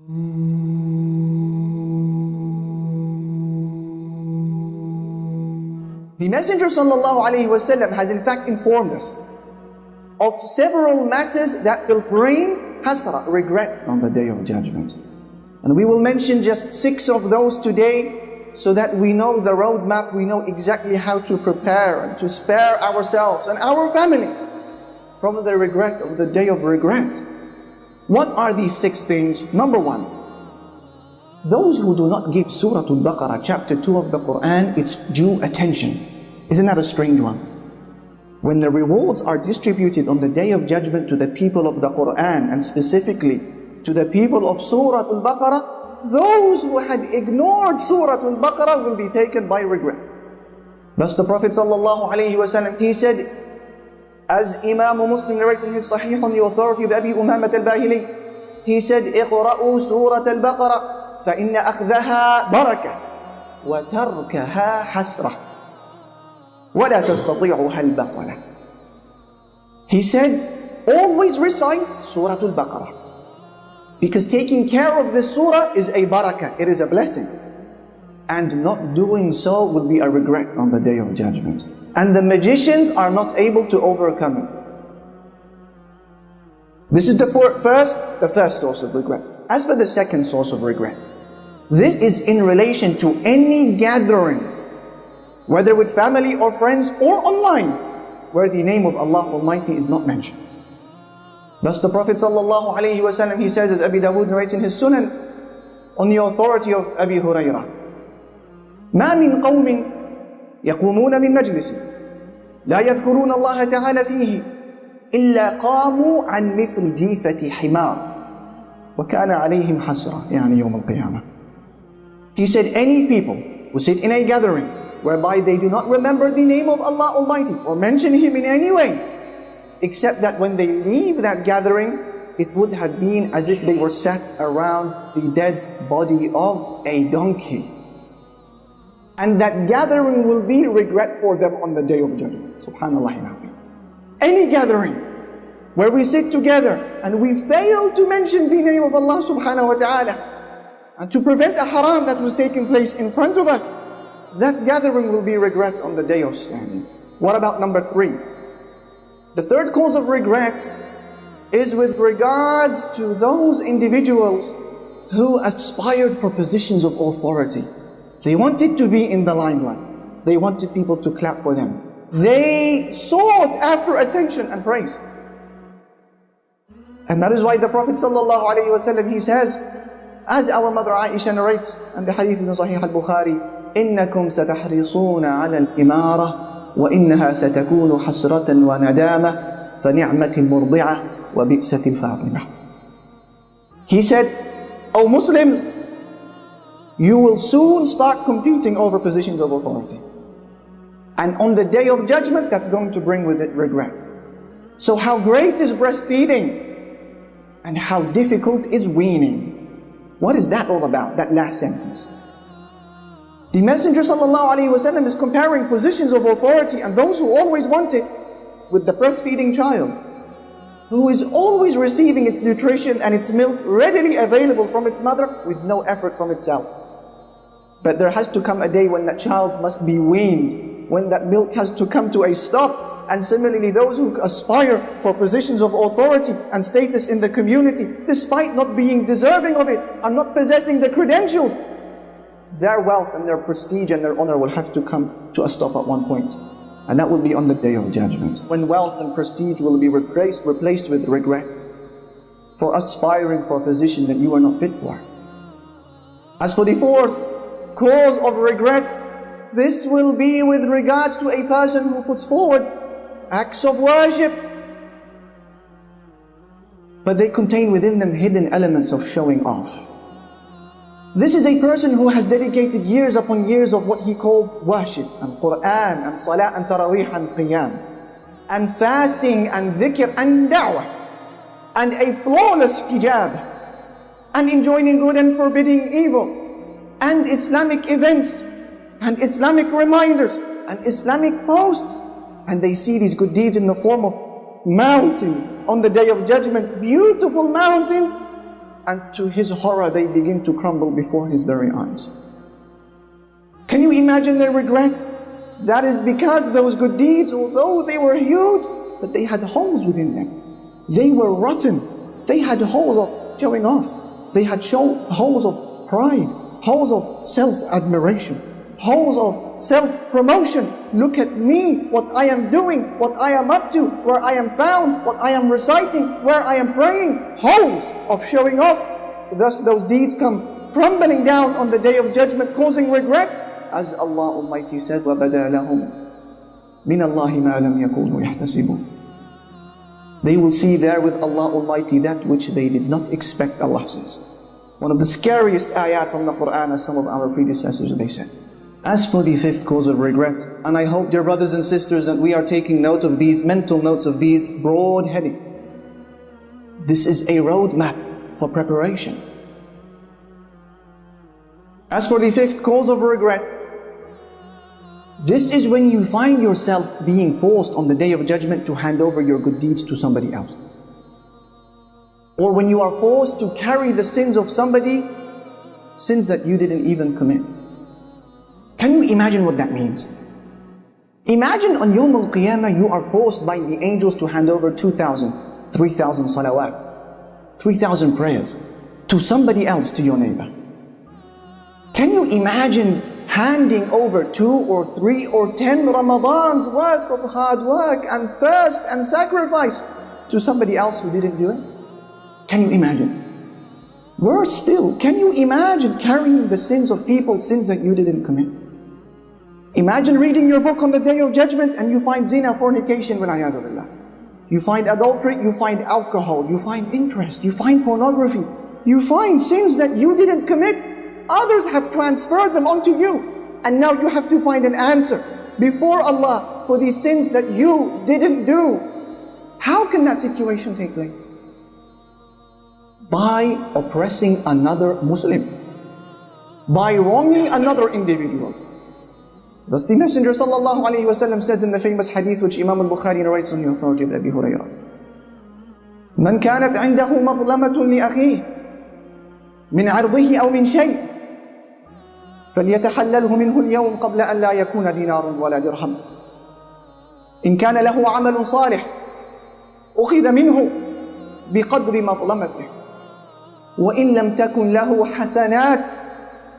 The Messenger ﷺ has in fact informed us of several matters that will bring hasra, regret, on the Day of Judgment. And we will mention just 6 of those today so that we know the roadmap, we know exactly how to prepare and to spare ourselves and our families from the regret of the Day of Regret. What are these 6 things? Number 1, those who do not give Surah Al-Baqarah, chapter 2 of the Quran, its due attention. Isn't that a strange one? When the rewards are distributed on the Day of Judgment to the people of the Quran, and specifically to the people of Surah Al-Baqarah, those who had ignored Surah Al-Baqarah will be taken by regret. Thus the Prophet ﷺ, he said, as Imam Muslim narrates in his Sahih on the authority of Abi Umamat al-Bahili, he said, اقرأوا سورة البقرة فإن أخذها بركة وتركها حسرة ولا تستطيعها البطلة. He said, always recite Surah Al-Baqarah, because taking care of this surah is a barakah, it is a blessing. And not doing so will be a regret on the Day of Judgment. And the magicians are not able to overcome it. This is the first source of regret. As for the second source of regret, this is in relation to any gathering, whether with family or friends or online, where the name of Allah Almighty is not mentioned. Thus the Prophet ﷺ, he says, as Abi Dawood narrates in his Sunan, on the authority of Abi Hurairah, ما من قوم يقومون من مجلس لا يذكرون الله تعالى فيه إلا قاموا عن مثل جيفة حمار وكان عليهم حسرة يعني يوم القيامة. He said, any people who sit in a gathering whereby they do not remember the name of Allah Almighty or mention Him in any way, except that when they leave that gathering, it would have been as if they were sat around the dead body of a donkey. And that gathering will be regret for them on the Day of Judgment. Subhanallah. Any gathering where we sit together and we fail to mention the name of Allah subhanahu wa ta'ala, and to prevent a haram that was taking place in front of us, that gathering will be regret on the Day of Standing. What about number 3? The third cause of regret is with regards to those individuals who aspired for positions of authority. They wanted to be in the limelight. They wanted people to clap for them. They sought after attention and praise. And that is why the Prophet ﷺ, he says, as our mother Aisha narrates, and the hadith in Sahih al-Bukhari, إِنَّكُمْ سَتَحْرِصُونَ عَلَى الْإِمَارَةِ وَإِنَّهَا سَتَكُونُ حَسْرَةً وَنَدَامَةً فَنِعْمَةِ الْمُرْضِعَةِ وَبِئْسَةِ الْفَاطِمَةِ. He said, O Muslims, you will soon start competing over positions of authority. And on the Day of Judgment, that's going to bring with it regret. So how great is breastfeeding? And how difficult is weaning? What is that all about, that last sentence? The Messenger ﷺ is comparing positions of authority and those who always want it with the breastfeeding child, who is always receiving its nutrition and its milk readily available from its mother with no effort from itself. But there has to come a day when that child must be weaned, when that milk has to come to a stop. And similarly, those who aspire for positions of authority and status in the community, despite not being deserving of it, are not possessing the credentials, their wealth and their prestige and their honor will have to come to a stop at one point. And that will be on the Day of Judgment, when wealth and prestige will be replaced with regret for aspiring for a position that you are not fit for. As for the fourth cause of regret, this will be with regards to a person who puts forward acts of worship, but they contain within them hidden elements of showing off. This is a person who has dedicated years upon years of what he called worship, and Quran, and Salah, and Taraweeh, and Qiyam, and fasting, and dhikr, and da'wah, and a flawless hijab, and enjoining good and forbidding evil, and Islamic events, and Islamic reminders, and Islamic posts. And they see these good deeds in the form of mountains on the Day of Judgment, beautiful mountains, and to his horror they begin to crumble before his very eyes. Can you imagine their regret? That is because those good deeds, although they were huge, but they had holes within them. They were rotten. They had holes of showing off. They had holes of pride, holes of self-admiration, holes of self-promotion. Look at me, what I am doing, what I am up to, where I am found, what I am reciting, where I am praying. Holes of showing off. Thus those deeds come crumbling down on the Day of Judgment, causing regret. As Allah Almighty says, وَبَدَى لَهُمْ مِنَ اللَّهِ مَا لَمْ يَكُونُوا يَحْتَسِبُونَ. They will see there with Allah Almighty that which they did not expect, Allah says. One of the scariest ayat from the Quran, as some of our predecessors they said. As for the fifth cause of regret, and I hope, dear brothers and sisters, that we are taking note of these, mental notes of these broad heading. This is a roadmap for preparation. As for the fifth cause of regret, this is when you find yourself being forced on the Day of Judgment to hand over your good deeds to somebody else. Or when you are forced to carry the sins of somebody, sins that you didn't even commit. Can you imagine what that means? Imagine on Yawm al-Qiyamah you are forced by the angels to hand over 2,000, 3,000 salawat, 3,000 prayers to somebody else, to your neighbor. Can you imagine handing over 2 or 3 or 10 Ramadans worth of hard work and thirst and sacrifice to somebody else who didn't do it? Can you imagine? Worse still, can you imagine carrying the sins of people, sins that you didn't commit? Imagine reading your book on the Day of Judgment and you find zina, fornication, wal-'iyadhu billah. You find adultery, you find alcohol, you find interest, you find pornography, you find sins that you didn't commit. Others have transferred them onto you, and now you have to find an answer before Allah for these sins that you didn't do. How can that situation take place? By oppressing another Muslim, by wronging another individual. Thus the Messenger sallallahu alaihi wasallam says in the famous hadith which Imam al-Bukhari narrates on the authority of Abi Hurairah, "Man kanat 'indahu mazlamatun li akhihi min 'irdihi aw min shay' فليتحلله منه اليوم قبل أن لا يكون دينار ولا درهم. إن كان له عمل صالح أخذ منه بقدر مظلمته وإن لم تكن له حسنات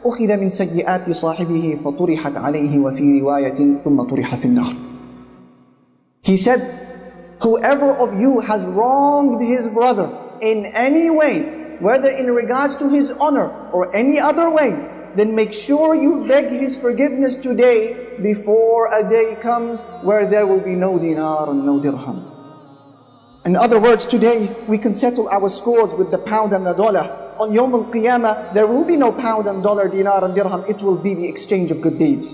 أخذ من سيئات صاحبه فطرحت عليه وفي رواية ثم طرح في النار." He said, whoever of you has wronged his brother in any way, whether in regards to his honor or any other way, then make sure you beg his forgiveness today before a day comes where there will be no dinar and no dirham. In other words, today we can settle our scores with the pound and the dollar. On Yawm al-Qiyamah, there will be no pound and dollar, dinar and dirham. It will be the exchange of good deeds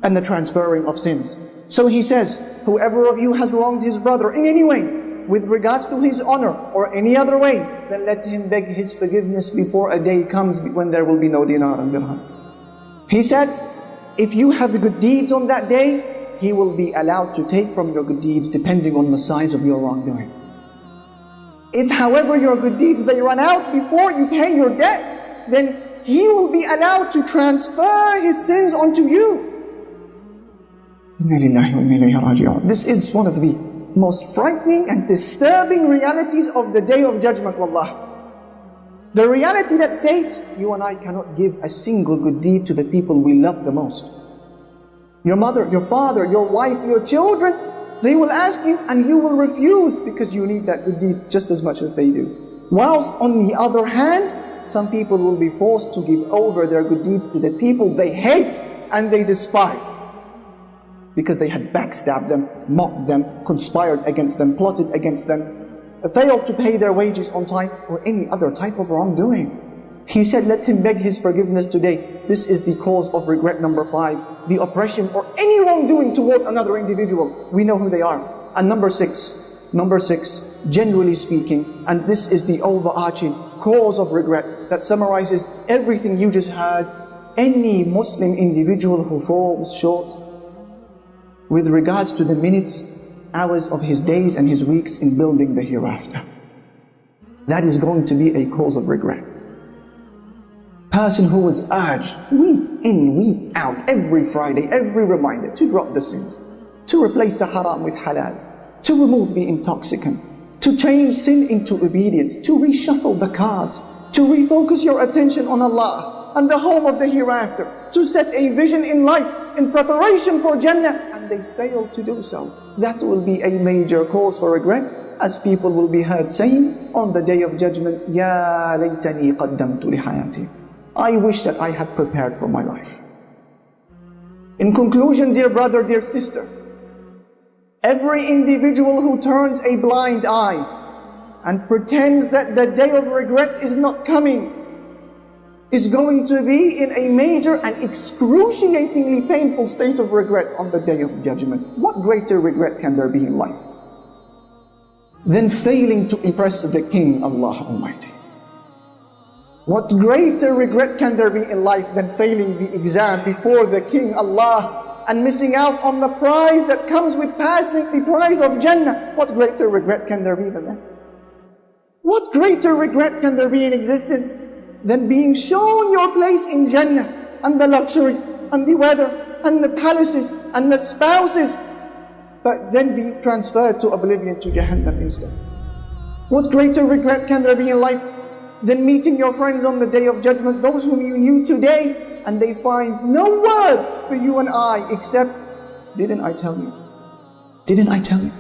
and the transferring of sins. So he says, whoever of you has wronged his brother in any way, with regards to his honor or any other way, then let him beg his forgiveness before a day comes when there will be no dinar and dirham. He said, if you have good deeds on that day, He will be allowed to take from your good deeds depending on the size of your wrongdoing. If however your good deeds they run out before you pay your debt, then He will be allowed to transfer His sins onto you. This is one of the most frightening and disturbing realities of the Day of Judgment, wallah. The reality that states, you and I cannot give a single good deed to the people we love the most. Your mother, your father, your wife, your children, they will ask you and you will refuse because you need that good deed just as much as they do. Whilst on the other hand, some people will be forced to give over their good deeds to the people they hate and they despise, because they had backstabbed them, mocked them, conspired against them, plotted against them, failed to pay their wages on time, or any other type of wrongdoing. He said, let him beg his forgiveness today. This is the cause of regret number 5, the oppression or any wrongdoing towards another individual. We know who they are. And number six, generally speaking, and this is the overarching cause of regret that summarizes everything you just heard, any Muslim individual who falls short with regards to the minutes, hours of his days and his weeks in building the hereafter. that is going to be a cause of regret. Person who was urged week in, week out, every Friday, every reminder to drop the sins, to replace the haram with halal, to remove the intoxicant, to change sin into obedience, to reshuffle the cards, to refocus your attention on Allah and the home of the hereafter, to set a vision in life in preparation for Jannah, and they fail to do so. That will be a major cause for regret, as people will be heard saying on the Day of Judgment, Ya laytani qaddamtu li hayati. I wish that I had prepared for my life. In conclusion, dear brother, dear sister, every individual who turns a blind eye and pretends that the day of regret is not coming is going to be in a major and excruciatingly painful state of regret on the Day of Judgment. What greater regret can there be in life than failing to impress the King, Allah Almighty? What greater regret can there be in life than failing the exam before the King, Allah, and missing out on the prize that comes with passing the prize of Jannah? What greater regret can there be than that? What greater regret can there be in existence than being shown your place in Jannah, and the luxuries, and the weather, and the palaces, and the spouses, but then being transferred to oblivion, to Jahannam instead? What greater regret can there be in life than meeting your friends on the Day of Judgment, those whom you knew today, and they find no words for you and I except, didn't I tell you? Didn't I tell you?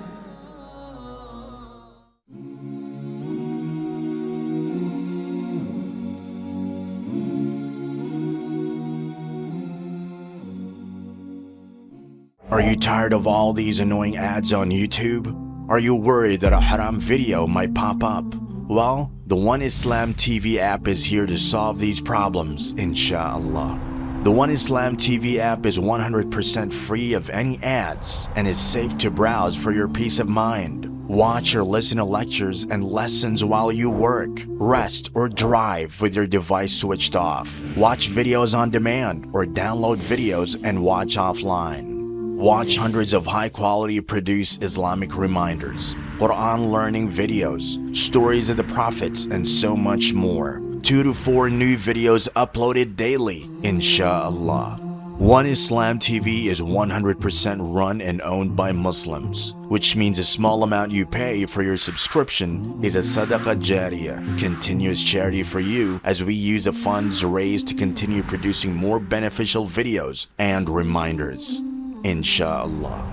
Are you tired of all these annoying ads on YouTube? Are you worried that a haram video might pop up? Well, the One Islam TV app is here to solve these problems, inshallah. The One Islam TV app is 100% free of any ads and is safe to browse for your peace of mind. Watch or listen to lectures and lessons while you work, rest, or drive with your device switched off. Watch videos on demand or download videos and watch offline. Watch hundreds of high-quality produced Islamic reminders, Quran learning videos, stories of the prophets, and so much more. 2 to 4 new videos uploaded daily, inshallah. One Islam TV is 100% run and owned by Muslims, which means a small amount you pay for your subscription is a SADAQAH JARIYAH, continuous charity for you, as we use the funds raised to continue producing more beneficial videos and reminders, inshallah.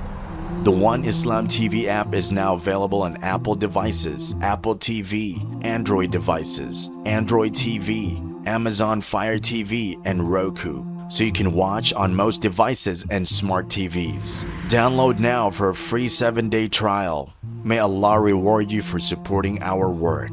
The One Islam TV app is now available on Apple devices, Apple TV, Android devices, Android TV, Amazon Fire TV, and Roku, so you can watch on most devices and smart TVs. Download now for a free 7-day trial. May Allah reward you for supporting our work.